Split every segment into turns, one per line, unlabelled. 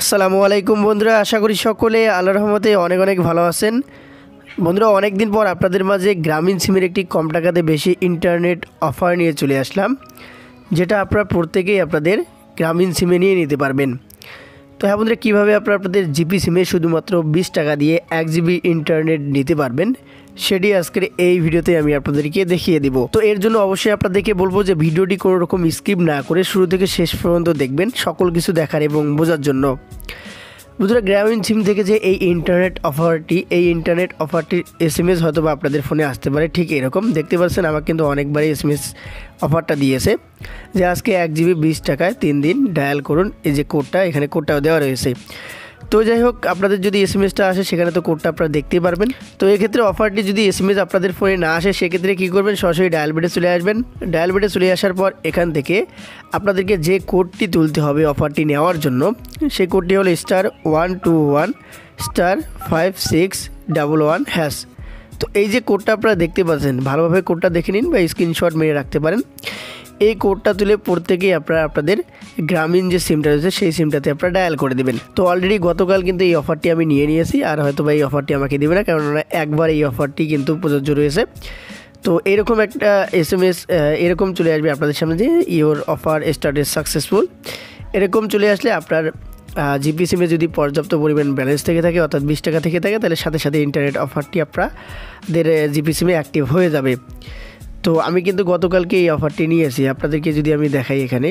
আসসালামু আলাইকুম বন্ধুরা, আশা করি সকলে আল্লাহর রহমতে অনেক অনেক ভালো আছেন। বন্ধুরা, অনেক দিন পর আপনাদের মাঝে গ্রামীণ সিমের একটি কম টাকাতে বেশি ইন্টারনেট অফার নিয়ে চলে আসলাম, যেটা আপনারা প্রত্যেকেই আপনাদের গ্রামীণ সিমে নিয়ে নিতে পারবেন। তো হ্যাঁ বন্ধুরা, কীভাবে আপনাদের জিপি সিমে শুধুমাত্র 20 টাকা দিয়ে 1 জিবি ইন্টারনেট নিতে পারবেন সেটি আজকের এই ভিডিওতে আমি আপনাদেরকে দেখিয়ে দিব। তো এর জন্য অবশ্যই আপনাদেরকে বলবো যে ভিডিওটি কোনো রকম স্কিপ না করে শুরু থেকে শেষ পর্যন্ত দেখবেন, সকল কিছু দেখার এবং বোঝার জন্য। বন্ধুরা, গ্রামীণ সিম থেকে যে এই ইন্টারনেট অফারটির SMS হয়তো বা আপনাদের ফোনে আসতে পারে। ঠিক এরকম দেখতে পাচ্ছেন, আমার কিন্তু অনেকবারই SMS অফারটা দিয়েছে যে আজকে 1 জিবি 20 টাকায় 3 দিন ডায়াল করুন। এই যে কোডটা, এখানে কোডটাও দেওয়া রয়েছে। তো যাই হোক, আপনাদের যদি SMSটা আসে সেখানে তো কোডটা আপনারা দেখতেই পারবেন। তো এক্ষেত্রে অফারটি যদি SMS আপনাদের ফোনে না আসে সেক্ষেত্রে কী করবেন, সরাসরি ডায়াল বেডে চলে আসবেন। ডায়াল বেডে চলে আসার পর এখান থেকে আপনাদেরকে যে কোডটি তুলতে হবে অফারটি নেওয়ার জন্য, সেই কোডটি হলো *121*5611#। তো এই যে কোডটা আপনারা দেখতে পাচ্ছেন, ভালোভাবে কোডটা দেখে নিন বা স্ক্রিনশট মেরে রাখতে পারেন। এই কোডটা তুলে প্রত্যেকেই আপনারা আপনাদের গ্রামীণ যে সিমটা রয়েছে সেই সিমটাতে আপনারা ডায়াল করে দেবেন। তো অলরেডি গতকাল কিন্তু এই অফারটি আমি নিয়ে নিয়েছি, আর হয়তো বা এই অফারটি আমাকে দেবে না, কারণ একবার এই অফারটি কিন্তু প্রযোজ্য রয়েছে। তো এরকম একটা SMS এরকম চলে আসবে আপনাদের সামনে যে ইওর অফার স্টার্টেড সাকসেসফুল। এরকম চলে আসলে আপনার জিপি সিমে যদি পর্যাপ্ত পরিমাণ ব্যালেন্স থেকে থাকে, অর্থাৎ 20 টাকা থেকে থাকে, তাহলে সাথে সাথে ইন্টারনেট অফারটি আপনাদের জিপি সিমে অ্যাক্টিভ হয়ে যাবে। তো আমি কিন্তু গতকালকে এই অফারটি নিয়েছি, আপনাদেরকে যদি আমি দেখাই এখানে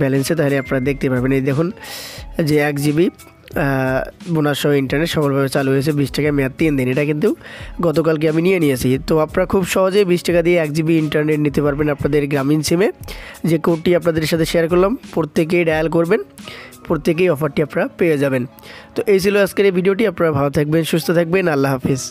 ব্যালেন্সে, তাহলে আপনারা দেখতে পারবেন। এই দেখুন যে 1 জিবি বোনাস সহ ইন্টারনেট সফলভাবে চালু হয়েছে, 20 টাকায় মেয়াদ 3 দিন। এটা কিন্তু গতকালকে আমি নিয়ে নিয়েছি। তো আপনারা খুব সহজেই 20 টাকা দিয়ে 1 জিবি ইন্টারনেট নিতে পারবেন আপনাদের গ্রামীণ সিমে। যে কোডটি আপনাদের সাথে শেয়ার করলাম, প্রত্যেকেই ডায়াল করবেন, প্রত্যেকেই অফারটি আপনারা পেয়ে যাবেন। তো এই ছিল আজকের এই ভিডিওটি। আপনারা ভালো থাকবেন, সুস্থ থাকবেন, আল্লাহ হাফিজ।